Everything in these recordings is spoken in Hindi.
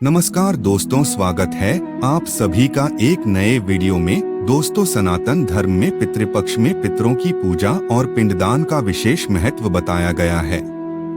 नमस्कार दोस्तों, स्वागत है आप सभी का एक नए वीडियो में। दोस्तों, सनातन धर्म में पितृपक्ष में पितरों की पूजा और पिंडदान का विशेष महत्व बताया गया है।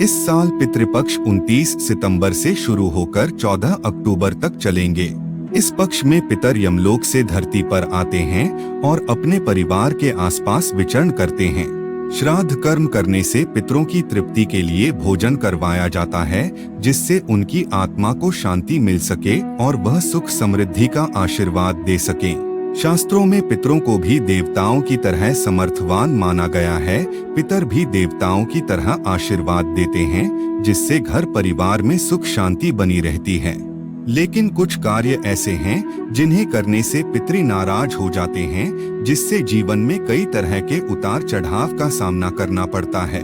इस साल पितृपक्ष 29 सितंबर से शुरू होकर 14 अक्टूबर तक चलेंगे। इस पक्ष में पितर यमलोक से धरती पर आते हैं और अपने परिवार के आसपास विचरण करते हैं। श्राद्ध कर्म करने से पितरों की तृप्ति के लिए भोजन करवाया जाता है, जिससे उनकी आत्मा को शांति मिल सके और वह सुख समृद्धि का आशीर्वाद दे सके। शास्त्रों में पितरों को भी देवताओं की तरह समर्थवान माना गया है। पितर भी देवताओं की तरह आशीर्वाद देते हैं, जिससे घर परिवार में सुख शांति बनी रहती है। लेकिन कुछ कार्य ऐसे हैं जिन्हें करने से पितृ नाराज हो जाते हैं, जिससे जीवन में कई तरह के उतार चढ़ाव का सामना करना पड़ता है।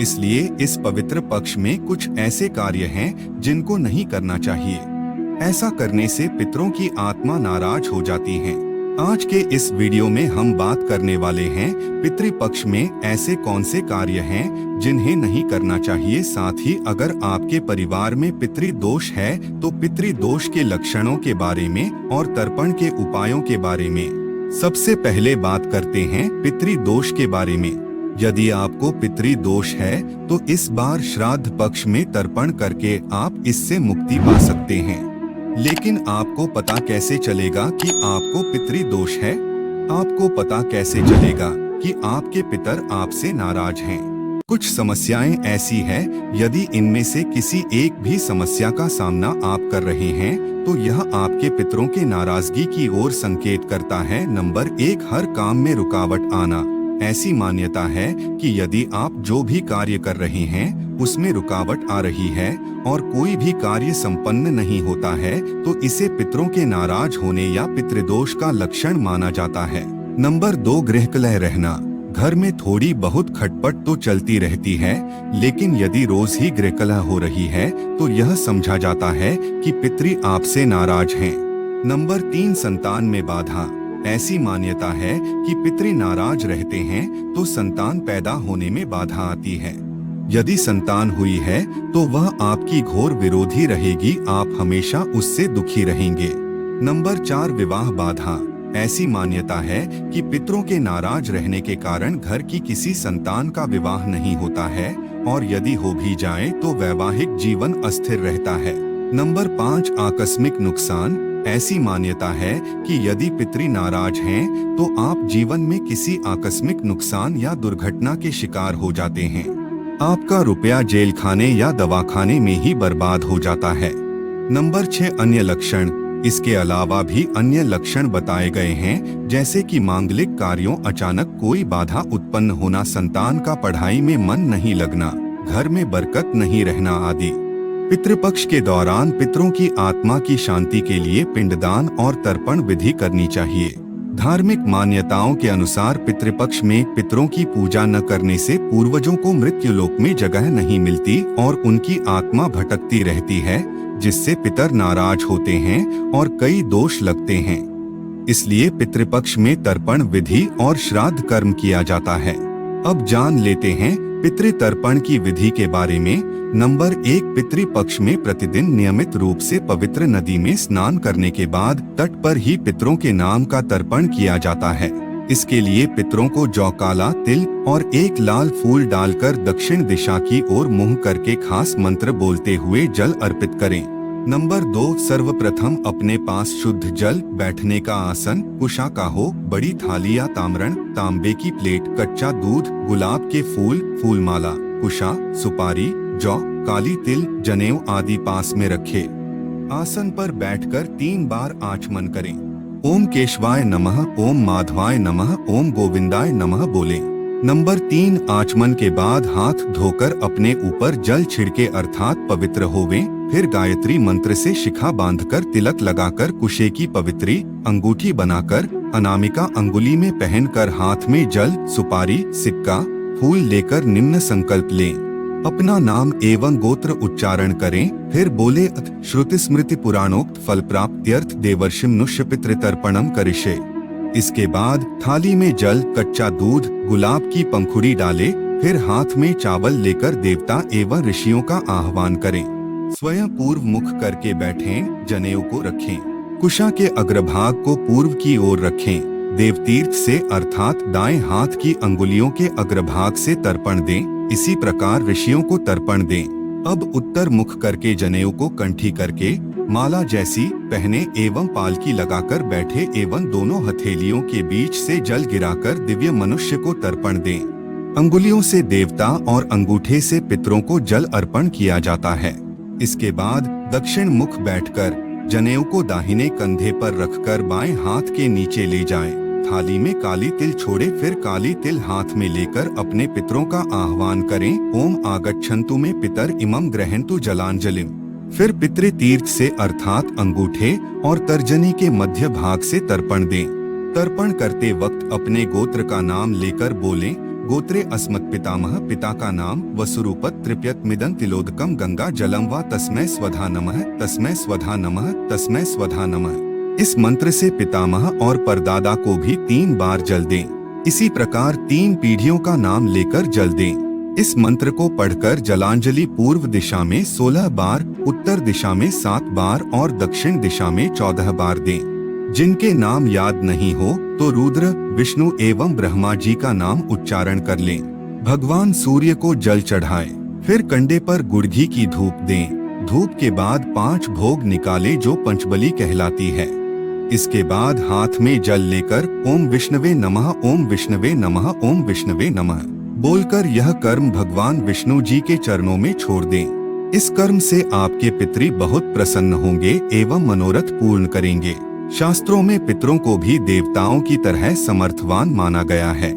इसलिए इस पवित्र पक्ष में कुछ ऐसे कार्य हैं जिनको नहीं करना चाहिए। ऐसा करने से पितरों की आत्मा नाराज हो जाती है। आज के इस वीडियो में हम बात करने वाले हैं पितृपक्ष में ऐसे कौन से कार्य हैं जिन्हें नहीं करना चाहिए। साथ ही अगर आपके परिवार में पितृदोष है तो पितृदोष के लक्षणों के बारे में और तर्पण के उपायों के बारे में। सबसे पहले बात करते हैं पितृदोष के बारे में। यदि आपको पितृदोष है तो इस बार श्राद्ध पक्ष में तर्पण करके आप इससे मुक्ति पा सकते हैं। लेकिन आपको पता कैसे चलेगा कि आपको पितृदोष है? आपको पता कैसे चलेगा कि आपके पितर आपसे नाराज हैं? कुछ समस्याएं ऐसी हैं, यदि इनमें से किसी एक भी समस्या का सामना आप कर रहे हैं तो यह आपके पितरों के नाराजगी की ओर संकेत करता है। नंबर 1, हर काम में रुकावट आना। ऐसी मान्यता है कि यदि आप जो भी कार्य कर रहे हैं उसमें रुकावट आ रही है और कोई भी कार्य संपन्न नहीं होता है तो इसे पितरों के नाराज होने या पितृदोष का लक्षण माना जाता है। नंबर 2, गृहकलह रहना। घर में थोड़ी बहुत खटपट तो चलती रहती है, लेकिन यदि रोज ही गृहकलह हो रही है तो यह समझा जाता है कि पितृ आपसे नाराज हैं। नंबर 3, संतान में बाधा। ऐसी मान्यता है कि पितृ नाराज रहते हैं तो संतान पैदा होने में बाधा आती है। यदि संतान हुई है तो वह आपकी घोर विरोधी रहेगी, आप हमेशा उससे दुखी रहेंगे। नंबर 4, विवाह बाधा। ऐसी मान्यता है कि पितरों के नाराज रहने के कारण घर की किसी संतान का विवाह नहीं होता है और यदि हो भी जाए तो वैवाहिक जीवन अस्थिर रहता है। नंबर 5, आकस्मिक नुकसान। ऐसी मान्यता है कि यदि पितृ नाराज हैं तो आप जीवन में किसी आकस्मिक नुकसान या दुर्घटना के शिकार हो जाते हैं। आपका रुपया जेल खाने या दवाखाने में ही बर्बाद हो जाता है। नंबर 6, अन्य लक्षण। इसके अलावा भी अन्य लक्षण बताए गए हैं, जैसे कि मांगलिक कार्यों, अचानक कोई बाधा उत्पन्न होना, संतान का पढ़ाई में मन नहीं लगना, घर में बरकत नहीं रहना आदि। पितृपक्ष के दौरान पितरों की आत्मा की शांति के लिए पिंडदान और तर्पण विधि करनी चाहिए। धार्मिक मान्यताओं के अनुसार पितृपक्ष में पितरों की पूजा न करने से पूर्वजों को मृत्युलोक में जगह नहीं मिलती और उनकी आत्मा भटकती रहती है, जिससे पितर नाराज होते हैं और कई दोष लगते हैं। इसलिए पितृपक्ष में तर्पण विधि और श्राद्ध कर्म किया जाता है। अब जान लेते हैं पितृ तर्पण की विधि के बारे में। नंबर 1, पितृपक्ष में प्रतिदिन नियमित रूप से पवित्र नदी में स्नान करने के बाद तट पर ही पितरों के नाम का तर्पण किया जाता है। इसके लिए पितरों को जौ, काला तिल और एक लाल फूल डालकर दक्षिण दिशा की ओर मुंह करके खास मंत्र बोलते हुए जल अर्पित करें। नंबर 2, सर्वप्रथम अपने पास शुद्ध जल, बैठने का आसन, कुशा का हो, बड़ी थाली या ताम्रण, तांबे की प्लेट, कच्चा दूध, गुलाब के फूल, फूलमाला, कुशा, सुपारी, जौ, काली तिल, जनेऊ आदि पास में रखे। आसन पर बैठकर 3 बार आचमन करें। ओम केशवाय नमः, ओम माधवाय नमः, ओम गोविंदाय नमः बोलें। नंबर 3, आचमन के बाद हाथ धोकर अपने ऊपर जल छिड़के अर्थात पवित्र होवें। फिर गायत्री मंत्र से शिखा बांधकर तिलक लगाकर कुशे की पवित्री अंगूठी बनाकर अनामिका अंगुली में पहनकर हाथ में जल, सुपारी, सिक्का, फूल लेकर निम्न संकल्प लें। अपना नाम एवं गोत्र उच्चारण करें। फिर बोले, अथ श्रुति स्मृति पुराणोक्त फल प्राप्त्यर्थ देवर्षिम नुष्य पितृतर्पणम करिष्ये। इसके बाद थाली में जल, कच्चा दूध, गुलाब की पंखुड़ी डाले। फिर हाथ में चावल लेकर देवता एवं ऋषियों का आह्वान करें। स्वयं पूर्व मुख करके बैठें, जनेऊ को रखें। कुशा के अग्रभाग को पूर्व की ओर रखें। देवतीर्थ से अर्थात दाएं हाथ की अंगुलियों के अग्रभाग से तर्पण दें। इसी प्रकार ऋषियों को तर्पण दें। अब उत्तर मुख करके जनेऊ को कंठी करके माला जैसी पहने एवं पालकी लगाकर बैठे एवं दोनों हथेलियों के बीच से जल गिराकर दिव्य मनुष्य को तर्पण दें। अंगुलियों से देवता और अंगूठे से पितरों को जल अर्पण किया जाता है। इसके बाद दक्षिण मुख बैठकर जनेऊ को दाहिने कंधे पर रखकर बाएं हाथ के नीचे ले जाएं। थाली में काली तिल छोड़े, फिर काली तिल हाथ में लेकर अपने पितरों का आह्वान करें। ओम आगच्छन्तु में पितर इमं ग्रहन्तु जलांजलिम। फिर पितृ तीर्थ से अर्थात अंगूठे और तर्जनी के मध्य भाग से तर्पण दें। तर्पण करते वक्त अपने गोत्र का नाम लेकर बोलें, गोत्रे अस्मत् पितामह, पिता का नाम वसुरूपत तृप्यत मिदं तिलोदकम गंगा जलम वा तस्मै स्वधा नमः, तस्मै स्वधा नमः, तस्मै स्वधा नमः। इस मंत्र से पितामह और परदादा को भी 3 बार जल दें। इसी प्रकार 3 पीढ़ियों का नाम लेकर जल दें। इस मंत्र को पढ़कर जलांजलि पूर्व दिशा में 16 बार, उत्तर दिशा में 7 बार और दक्षिण दिशा में 14 बार दें। जिनके नाम याद नहीं हो तो रुद्र, विष्णु एवं ब्रह्मा जी का नाम उच्चारण कर लें। भगवान सूर्य को जल चढ़ाएं। फिर कंडे पर गुड़ घी की धूप दें। धूप के बाद 5 भोग निकाले जो पंचबली कहलाती है। इसके बाद हाथ में जल लेकर ओम विष्णवे नमः, ओम विष्णवे नमः, ओम विष्णवे नमः बोलकर यह कर्म भगवान विष्णु जी के चरणों में छोड़ दें। इस कर्म से आपके पितृ बहुत प्रसन्न होंगे एवं मनोरथ पूर्ण करेंगे। शास्त्रों में पितरों को भी देवताओं की तरह समर्थवान माना गया है।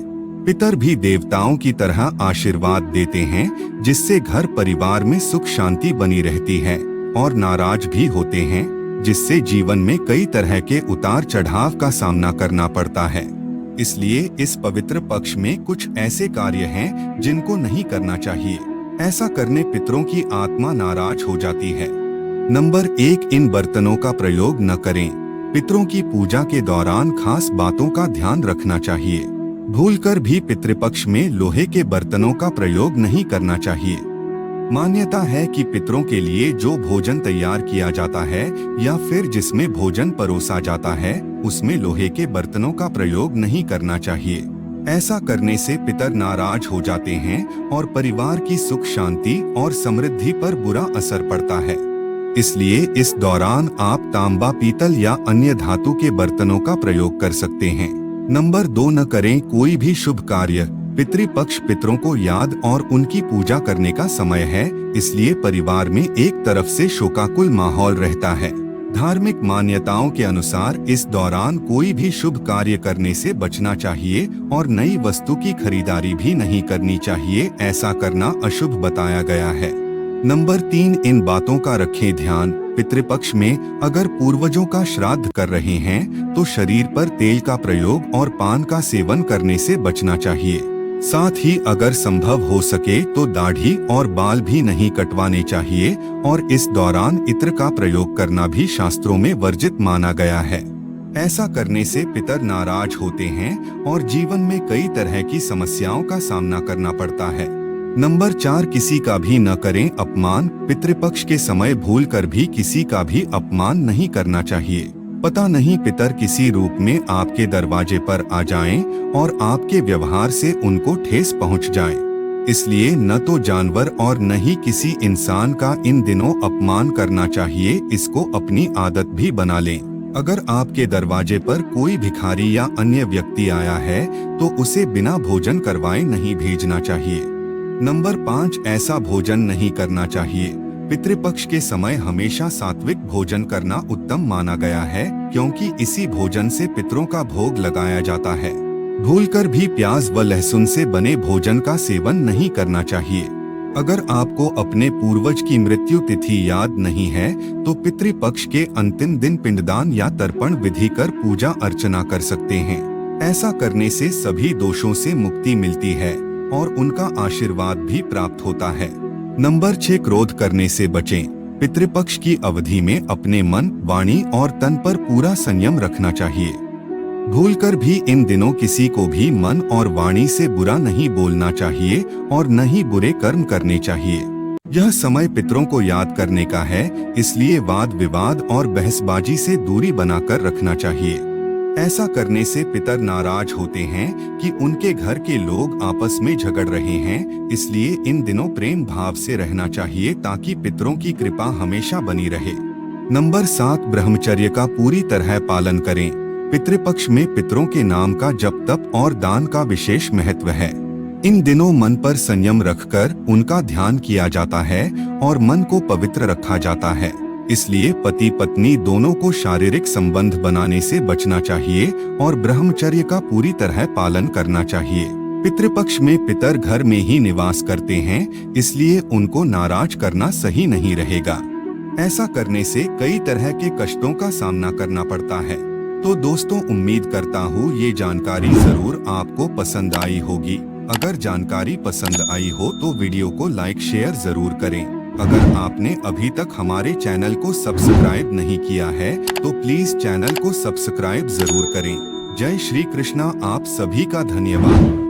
पितर भी देवताओं की तरह आशीर्वाद देते हैं, जिससे घर परिवार में सुख शांति बनी रहती है, और नाराज भी होते हैं, जिससे जीवन में कई तरह के उतार चढ़ाव का सामना करना पड़ता है। इसलिए इस पवित्र पक्ष में कुछ ऐसे कार्य हैं जिनको नहीं करना चाहिए। ऐसा करने पितरों की आत्मा नाराज हो जाती है। नंबर 1, इन बर्तनों का प्रयोग न करें। पितरों की पूजा के दौरान खास बातों का ध्यान रखना चाहिए। भूलकर भी पितृपक्ष में लोहे के बर्तनों का प्रयोग नहीं करना चाहिए। मान्यता है कि पितरों के लिए जो भोजन तैयार किया जाता है या फिर जिसमें भोजन परोसा जाता है, उसमें लोहे के बर्तनों का प्रयोग नहीं करना चाहिए। ऐसा करने से पितर नाराज हो जाते हैं और परिवार की सुख शांति और समृद्धि पर बुरा असर पड़ता है। इसलिए इस दौरान आप तांबा, पीतल या अन्य धातु के बर्तनों का प्रयोग कर सकते हैं। नंबर 2, न करें कोई भी शुभ कार्य। पितृपक्ष पितरों को याद और उनकी पूजा करने का समय है, इसलिए परिवार में एक तरफ से शोकाकुल माहौल रहता है। धार्मिक मान्यताओं के अनुसार इस दौरान कोई भी शुभ कार्य करने से बचना चाहिए और नई वस्तु की खरीदारी भी नहीं करनी चाहिए। ऐसा करना अशुभ बताया गया है। नंबर 3, इन बातों का रखें ध्यान। पितृपक्ष में अगर पूर्वजों का श्राद्ध कर रहे हैं तो शरीर पर तेल का प्रयोग और पान का सेवन करने से बचना चाहिए। साथ ही अगर संभव हो सके तो दाढ़ी और बाल भी नहीं कटवाने चाहिए और इस दौरान इत्र का प्रयोग करना भी शास्त्रों में वर्जित माना गया है। ऐसा करने से पितर नाराज होते हैं और जीवन में कई तरह की समस्याओं का सामना करना पड़ता है। नंबर 4, किसी का भी न करें अपमान। पितृपक्ष के समय भूलकर भी किसी का भी अपमान नहीं करना चाहिए। पता नहीं पितर किसी रूप में आपके दरवाजे पर आ जाएं और आपके व्यवहार से उनको ठेस पहुंच जाए। इसलिए न तो जानवर और न ही किसी इंसान का इन दिनों अपमान करना चाहिए। इसको अपनी आदत भी बना लें। अगर आपके दरवाजे पर कोई भिखारी या अन्य व्यक्ति आया है तो उसे बिना भोजन करवाए नहीं भेजना चाहिए। नंबर 5, ऐसा भोजन नहीं करना चाहिए। पितृपक्ष के समय हमेशा सात्विक भोजन करना उत्तम माना गया है, क्योंकि इसी भोजन से पितरों का भोग लगाया जाता है। भूलकर भी प्याज व लहसुन से बने भोजन का सेवन नहीं करना चाहिए। अगर आपको अपने पूर्वज की मृत्यु तिथि याद नहीं है तो पितृपक्ष के अंतिम दिन पिंडदान या तर्पण विधि कर पूजा अर्चना कर सकते हैं। ऐसा करने से सभी दोषों से मुक्ति मिलती है और उनका आशीर्वाद भी प्राप्त होता है। नंबर 6, क्रोध करने से बचें। पितृपक्ष की अवधि में अपने मन, वाणी और तन पर पूरा संयम रखना चाहिए। भूलकर भी इन दिनों किसी को भी मन और वाणी से बुरा नहीं बोलना चाहिए और न ही बुरे कर्म करने चाहिए। यह समय पितरों को याद करने का है, इसलिए वाद विवाद और बहसबाजी से दूरी बनाकर रखना चाहिए। ऐसा करने से पितर नाराज होते हैं कि उनके घर के लोग आपस में झगड़ रहे हैं, इसलिए इन दिनों प्रेम भाव से रहना चाहिए ताकि पितरों की कृपा हमेशा बनी रहे। नंबर 7, ब्रह्मचर्य का पूरी तरह पालन करें। पितृपक्ष में पितरों के नाम का जप तप और दान का विशेष महत्व है। इन दिनों मन पर संयम रखकर उनका ध्यान किया जाता है और मन को पवित्र रखा जाता है। इसलिए पति पत्नी दोनों को शारीरिक संबंध बनाने से बचना चाहिए और ब्रह्मचर्य का पूरी तरह पालन करना चाहिए। पितृपक्ष में पितर घर में ही निवास करते हैं, इसलिए उनको नाराज करना सही नहीं रहेगा। ऐसा करने से कई तरह के कष्टों का सामना करना पड़ता है। तो दोस्तों, उम्मीद करता हूँ ये जानकारी जरूर आपको पसंद आई होगी। अगर जानकारी पसंद आई हो तो वीडियो को लाइक शेयर जरूर करें। अगर आपने अभी तक हमारे चैनल को सब्सक्राइब नहीं किया है तो प्लीज चैनल को सब्सक्राइब जरूर करें। जय श्री कृष्णा। आप सभी का धन्यवाद।